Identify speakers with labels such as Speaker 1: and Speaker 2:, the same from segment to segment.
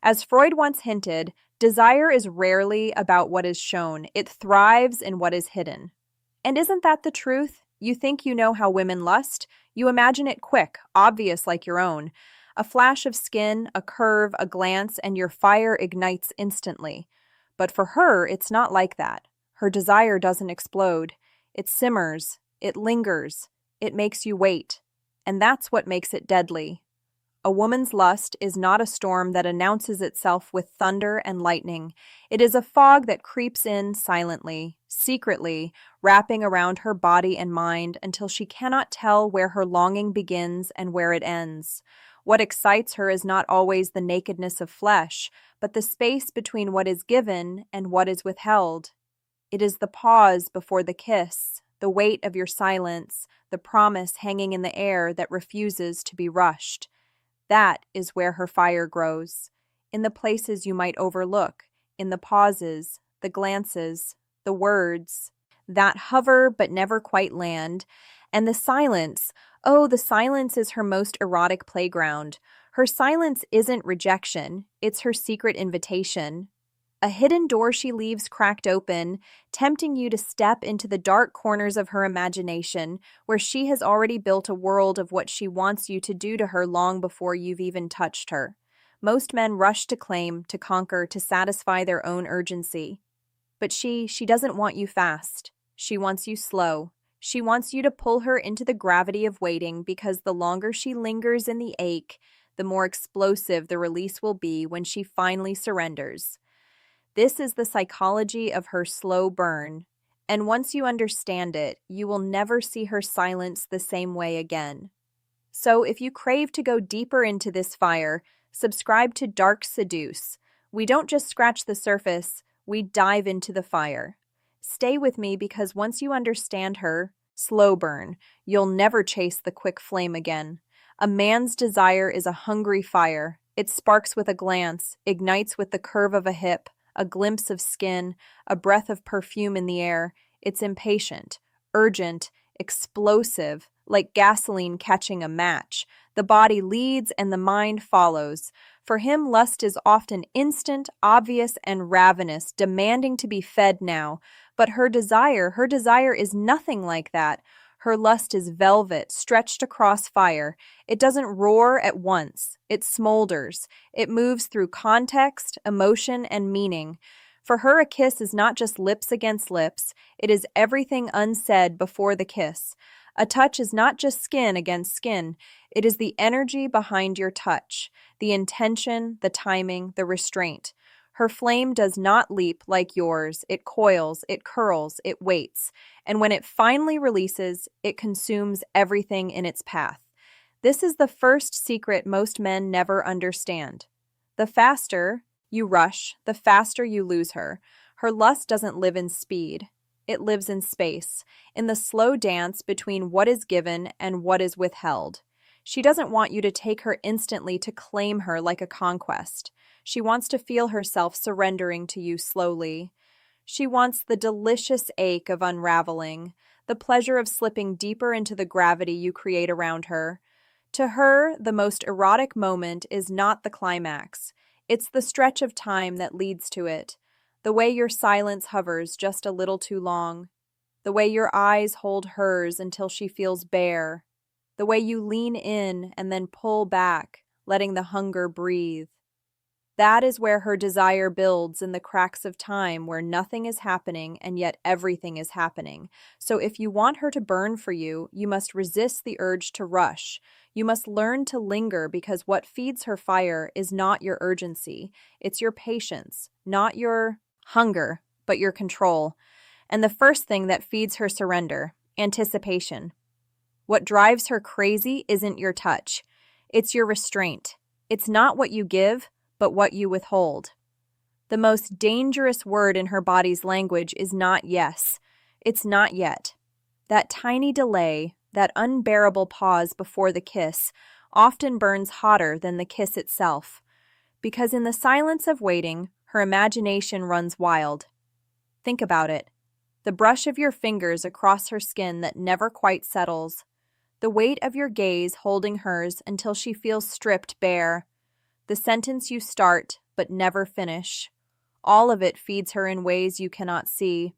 Speaker 1: As Freud once hinted, desire is rarely about what is shown, it thrives in what is hidden. And isn't that the truth? You think you know how women lust? You imagine it quick, obvious like your own. A flash of skin, a curve, a glance, and your fire ignites instantly. But for her, it's not like that. Her desire doesn't explode. It simmers, it lingers, it makes you wait. And that's what makes it deadly. A woman's lust is not a storm that announces itself with thunder and lightning. It is a fog that creeps in silently, secretly, wrapping around her body and mind until she cannot tell where her longing begins and where it ends. What excites her is not always the nakedness of flesh, but the space between what is given and what is withheld. It is the pause before the kiss, the weight of your silence, the promise hanging in the air that refuses to be rushed. That is where her fire grows, in the places you might overlook, in the pauses, the glances, the words that hover but never quite land, and the silence. Oh, the silence is her most erotic playground. Her silence isn't rejection, it's her secret invitation. A hidden door she leaves cracked open, tempting you to step into the dark corners of her imagination, where she has already built a world of what she wants you to do to her long before you've even touched her. Most men rush to claim, to conquer, to satisfy their own urgency. But she doesn't want you fast. She wants you slow. She wants you to pull her into the gravity of waiting, because the longer she lingers in the ache, the more explosive the release will be when she finally surrenders. This is the psychology of her slow burn, and once you understand it, you will never see her silence the same way again. So if you crave to go deeper into this fire, subscribe to Dark Seduce. We don't just scratch the surface, we dive into the fire. Stay with me, because once you understand her, slow burn, you'll never chase the quick flame again. A man's desire is a hungry fire. It sparks with a glance, ignites with the curve of a hip, a glimpse of skin, a breath of perfume in the air. It's impatient, urgent, explosive, like gasoline catching a match. The body leads and the mind follows. For him, lust is often instant, obvious, and ravenous, demanding to be fed now. But her desire is nothing like that. Her lust is velvet, stretched across fire. It doesn't roar at once. It smolders. It moves through context, emotion, and meaning. For her, a kiss is not just lips against lips. It is everything unsaid before the kiss. A touch is not just skin against skin. It is the energy behind your touch, the intention, the timing, the restraint. Her flame does not leap like yours. It coils, it curls, it waits. And when it finally releases, it consumes everything in its path. This is the first secret most men never understand. The faster you rush, the faster you lose her. Her lust doesn't live in speed. It lives in space, in the slow dance between what is given and what is withheld. She doesn't want you to take her instantly, to claim her like a conquest. She wants to feel herself surrendering to you slowly. She wants the delicious ache of unraveling, the pleasure of slipping deeper into the gravity you create around her. To her, the most erotic moment is not the climax. It's the stretch of time that leads to it. The way your silence hovers just a little too long. The way your eyes hold hers until she feels bare. The way you lean in and then pull back, letting the hunger breathe. That is where her desire builds, in the cracks of time, where nothing is happening and yet everything is happening. So if you want her to burn for you, you must resist the urge to rush. You must learn to linger, because what feeds her fire is not your urgency. It's your patience, not your hunger, but your control. And the first thing that feeds her surrender, anticipation. What drives her crazy isn't your touch. It's your restraint. It's not what you give, but what you withhold. The most dangerous word in her body's language is not yes. It's not yet. That tiny delay, that unbearable pause before the kiss, often burns hotter than the kiss itself. Because in the silence of waiting, her imagination runs wild. Think about it. The brush of your fingers across her skin that never quite settles. The weight of your gaze holding hers until she feels stripped bare. The sentence you start, but never finish. All of it feeds her in ways you cannot see.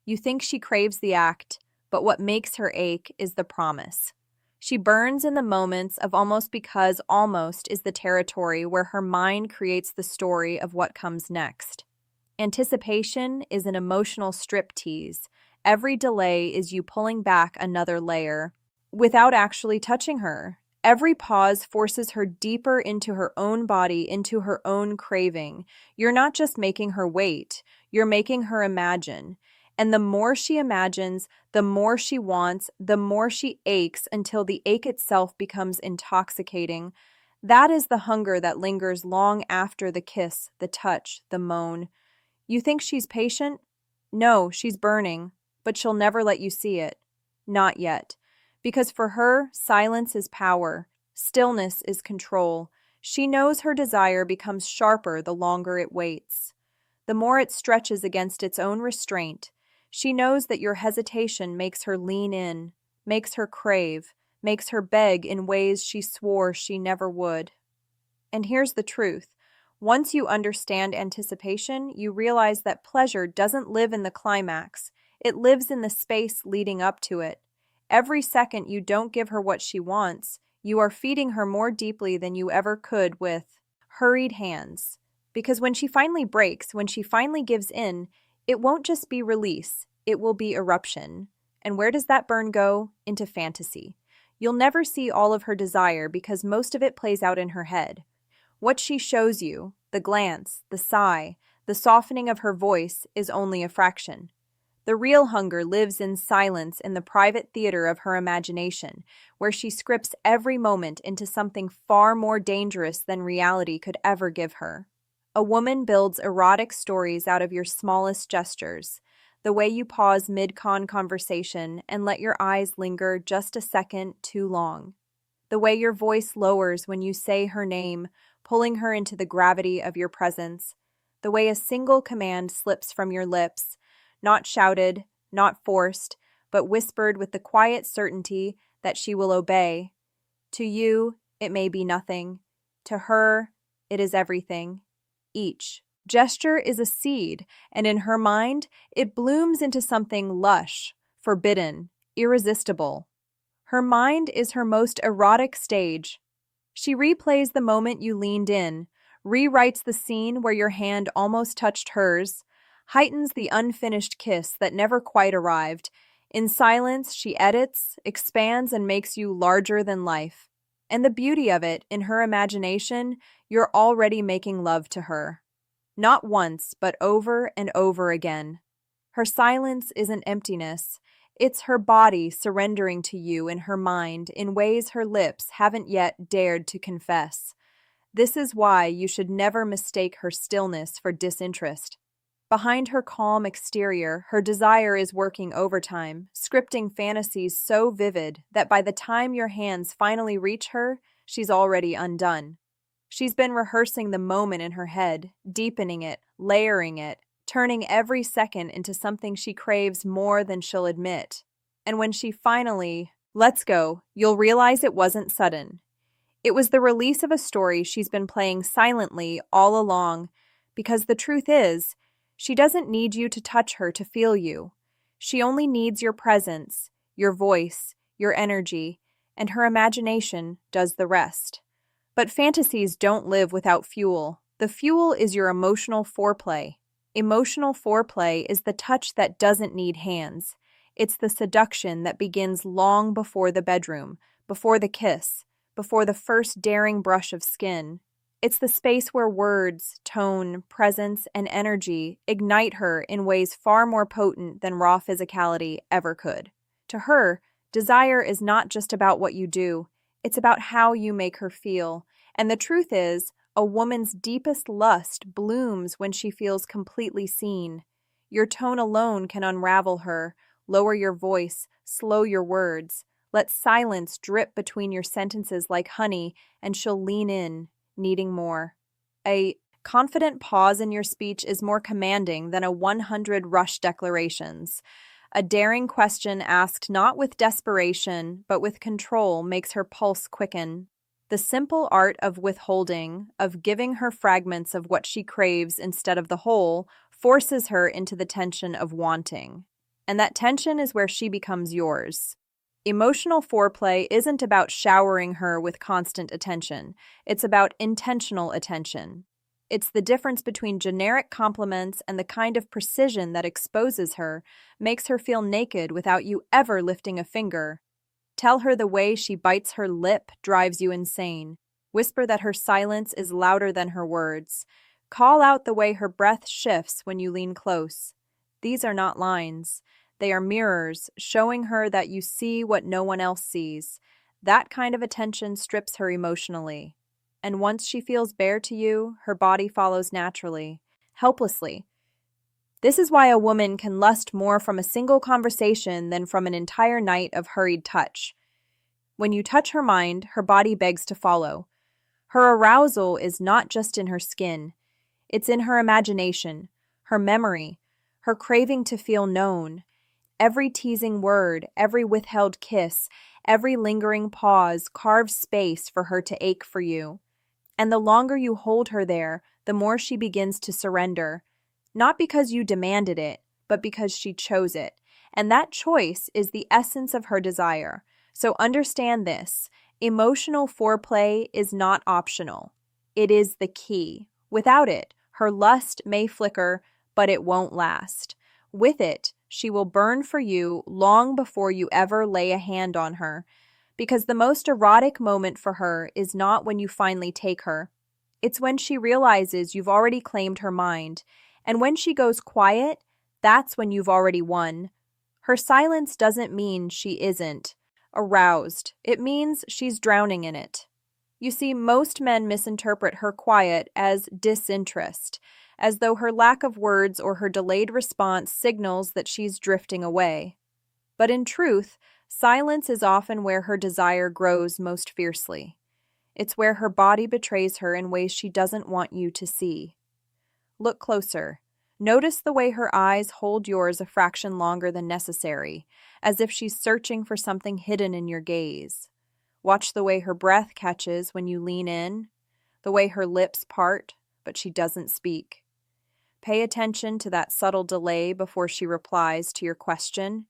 Speaker 1: You think she craves the act, but what makes her ache is the promise. She burns in the moments of almost because almost is the territory where her mind creates the story of what comes next. Anticipation is an emotional striptease. Every delay is you pulling back another layer without actually touching her. Every pause forces her deeper into her own body, into her own craving. You're not just making her wait, you're making her imagine. And the more she imagines, the more she wants, the more she aches until the ache itself becomes intoxicating. That is the hunger that lingers long after the kiss, the touch, the moan. You think she's patient? No, she's burning, but she'll never let you see it. Not yet. Because for her, silence is power. Stillness is control. She knows her desire becomes sharper the longer it waits. The more it stretches against its own restraint. She knows that your hesitation makes her lean in, makes her crave, makes her beg in ways she swore she never would. And here's the truth. Once you understand anticipation, you realize that pleasure doesn't live in the climax. It lives in the space leading up to it. Every second you don't give her what she wants, you are feeding her more deeply than you ever could with hurried hands. Because when she finally breaks, when she finally gives in, it won't just be release, it will be eruption. And where does that burn go? Into fantasy. You'll never see all of her desire because most of it plays out in her head. What she shows you, the glance, the sigh, the softening of her voice, is only a fraction. The real hunger lives in silence in the private theater of her imagination, where she scripts every moment into something far more dangerous than reality could ever give her. A woman builds erotic stories out of your smallest gestures, the way you pause mid-con conversation and let your eyes linger just a second too long, the way your voice lowers when you say her name, pulling her into the gravity of your presence, the way a single command slips from your lips, not shouted, not forced, but whispered with the quiet certainty that she will obey. To you, it may be nothing. To her, it is everything. Each gesture is a seed, and in her mind, it blooms into something lush, forbidden, irresistible. Her mind is her most erotic stage. She replays the moment you leaned in, rewrites the scene where your hand almost touched hers, heightens the unfinished kiss that never quite arrived. In silence, she edits, expands, and makes you larger than life. And the beauty of it, in her imagination, you're already making love to her. Not once, but over and over again. Her silence isn't emptiness. It's her body surrendering to you in her mind in ways her lips haven't yet dared to confess. This is why you should never mistake her stillness for disinterest. Behind her calm exterior, her desire is working overtime, scripting fantasies so vivid that by the time your hands finally reach her, she's already undone. She's been rehearsing the moment in her head, deepening it, layering it, turning every second into something she craves more than she'll admit. And when she finally lets go, you'll realize it wasn't sudden. It was the release of a story she's been playing silently all along, because the truth is, she doesn't need you to touch her to feel you. She only needs your presence, your voice, your energy, and her imagination does the rest. But fantasies don't live without fuel. The fuel is your emotional foreplay. Emotional foreplay is the touch that doesn't need hands. It's the seduction that begins long before the bedroom, before the kiss, before the first daring brush of skin. It's the space where words, tone, presence, and energy ignite her in ways far more potent than raw physicality ever could. To her, desire is not just about what you do, it's about how you make her feel. And the truth is, a woman's deepest lust blooms when she feels completely seen. Your tone alone can unravel her. Lower your voice, slow your words. Let silence drip between your sentences like honey, and she'll lean in, needing more. A confident pause in your speech is more commanding than a 100 rushed declarations. A daring question asked not with desperation, but with control makes her pulse quicken. The simple art of withholding, of giving her fragments of what she craves instead of the whole, forces her into the tension of wanting. And that tension is where she becomes yours. Emotional foreplay isn't about showering her with constant attention. It's about intentional attention. It's the difference between generic compliments and the kind of precision that exposes her, makes her feel naked without you ever lifting a finger. Tell her the way she bites her lip drives you insane. Whisper that her silence is louder than her words. Call out the way her breath shifts when you lean close. These are not lines. They are mirrors, showing her that you see what no one else sees. That kind of attention strips her emotionally. And once she feels bare to you, her body follows naturally, helplessly. This is why a woman can lust more from a single conversation than from an entire night of hurried touch. When you touch her mind, her body begs to follow. Her arousal is not just in her skin. It's in her imagination, her memory, her craving to feel known. Every teasing word, every withheld kiss, every lingering pause carves space for her to ache for you. And the longer you hold her there, the more she begins to surrender. Not because you demanded it, but because she chose it. And that choice is the essence of her desire. So understand this. Emotional foreplay is not optional. It is the key. Without it, her lust may flicker, but it won't last. With it, she will burn for you long before you ever lay a hand on her. Because the most erotic moment for her is not when you finally take her. It's when she realizes you've already claimed her mind. And when she goes quiet, that's when you've already won. Her silence doesn't mean she isn't aroused. It means she's drowning in it. You see, most men misinterpret her quiet as disinterest, as though her lack of words or her delayed response signals that she's drifting away. But in truth, silence is often where her desire grows most fiercely. It's where her body betrays her in ways she doesn't want you to see. Look closer. Notice the way her eyes hold yours a fraction longer than necessary, as if she's searching for something hidden in your gaze. Watch the way her breath catches when you lean in, the way her lips part, but she doesn't speak. Pay attention to that subtle delay before she replies to your question,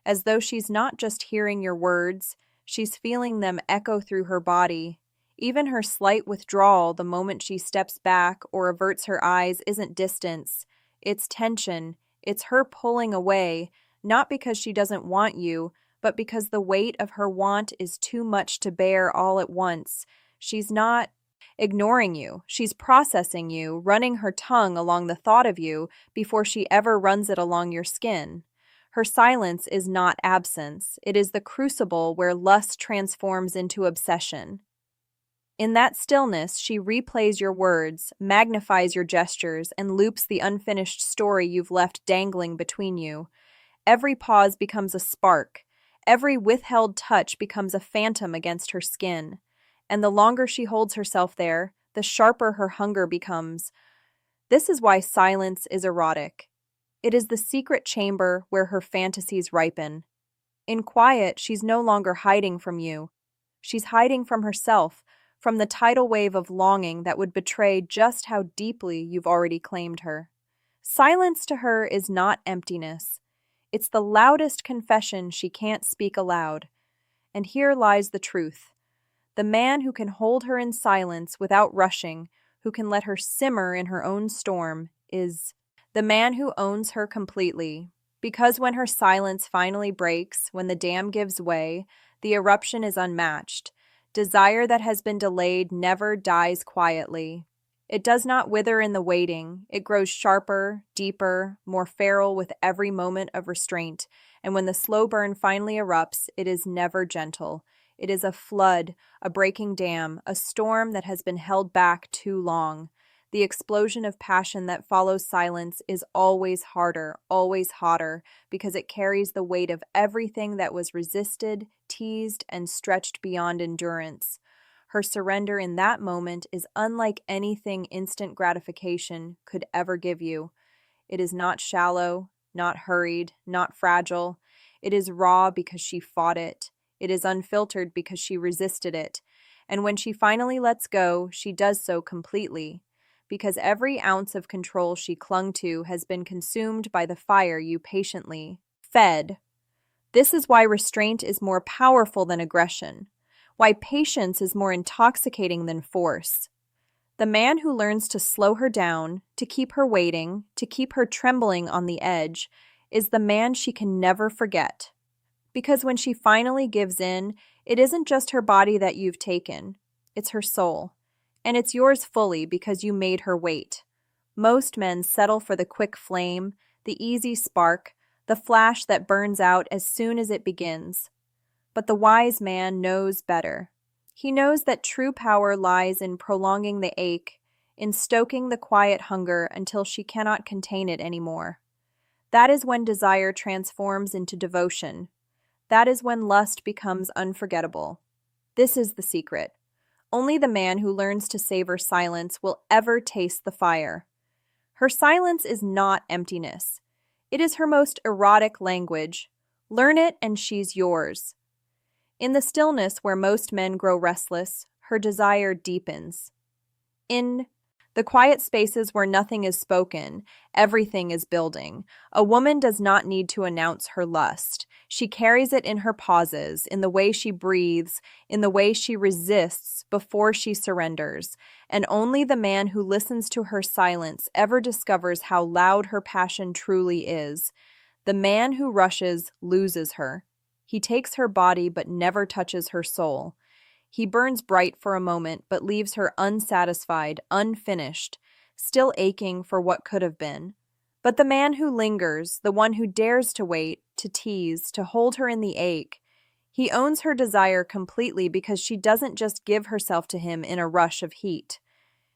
Speaker 1: as though she's not just hearing your words, she's feeling them echo through her body. Even her slight withdrawal the moment she steps back or averts her eyes isn't distance. It's tension. It's her pulling away, not because she doesn't want you, but because the weight of her want is too much to bear all at once. She's not ignoring you. She's processing you, running her tongue along the thought of you before she ever runs it along your skin. Her silence is not absence. It is the crucible where lust transforms into obsession. In that stillness, she replays your words, magnifies your gestures, and loops the unfinished story you've left dangling between you. Every pause becomes a spark. Every withheld touch becomes a phantom against her skin. And the longer she holds herself there, the sharper her hunger becomes. This is why silence is erotic. It is the secret chamber where her fantasies ripen. In quiet, she's no longer hiding from you. She's hiding from herself, from the tidal wave of longing that would betray just how deeply you've already claimed her. Silence to her is not emptiness. It's the loudest confession she can't speak aloud. And here lies the truth. The man who can hold her in silence without rushing, who can let her simmer in her own storm, is the man who owns her completely. Because when her silence finally breaks, when the dam gives way, the eruption is unmatched. Desire that has been delayed never dies quietly. It does not wither in the waiting. It grows sharper, deeper, more feral with every moment of restraint. And when the slow burn finally erupts, it is never gentle. It is a flood, a breaking dam, a storm that has been held back too long. The explosion of passion that follows silence is always harder, always hotter, because it carries the weight of everything that was resisted, teased, and stretched beyond endurance. Her surrender in that moment is unlike anything instant gratification could ever give you. It is not shallow, not hurried, not fragile. It is raw because she fought it. It is unfiltered because she resisted it. And when she finally lets go, she does so completely, because every ounce of control she clung to has been consumed by the fire you patiently fed. This is why restraint is more powerful than aggression, why patience is more intoxicating than force. The man who learns to slow her down, to keep her waiting, to keep her trembling on the edge, is the man she can never forget. Because when she finally gives in, it isn't just her body that you've taken, it's her soul. And it's yours fully because you made her wait. Most men settle for the quick flame, the easy spark, the flash that burns out as soon as it begins. But the wise man knows better. He knows that true power lies in prolonging the ache, in stoking the quiet hunger until she cannot contain it anymore. That is when desire transforms into devotion. That is when lust becomes unforgettable. This is the secret. Only the man who learns to savor silence will ever taste the fire. Her silence is not emptiness. It is her most erotic language. Learn it and she's yours. In the stillness where most men grow restless, her desire deepens. In the quiet spaces where nothing is spoken, everything is building. A woman does not need to announce her lust. She carries it in her pauses, in the way she breathes, in the way she resists before she surrenders. And only the man who listens to her silence ever discovers how loud her passion truly is. The man who rushes loses her. He takes her body but never touches her soul. He burns bright for a moment but leaves her unsatisfied, unfinished, still aching for what could have been. But the man who lingers, the one who dares to wait, to tease, to hold her in the ache, he owns her desire completely because she doesn't just give herself to him in a rush of heat.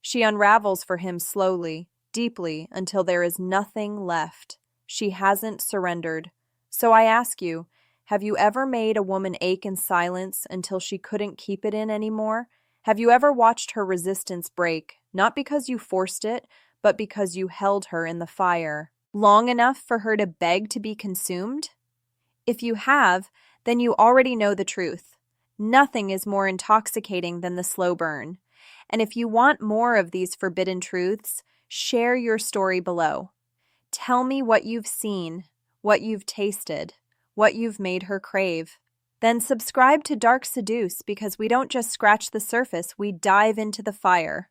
Speaker 1: She unravels for him slowly, deeply, until there is nothing left. She hasn't surrendered. So I ask you, have you ever made a woman ache in silence until she couldn't keep it in anymore? Have you ever watched her resistance break, not because you forced it, but because you held her in the fire, long enough for her to beg to be consumed? If you have, then you already know the truth. Nothing is more intoxicating than the slow burn. And if you want more of these forbidden truths, share your story below. Tell me what you've seen, what you've tasted, what you've made her crave. Then subscribe to Dark Seduce because we don't just scratch the surface, we dive into the fire.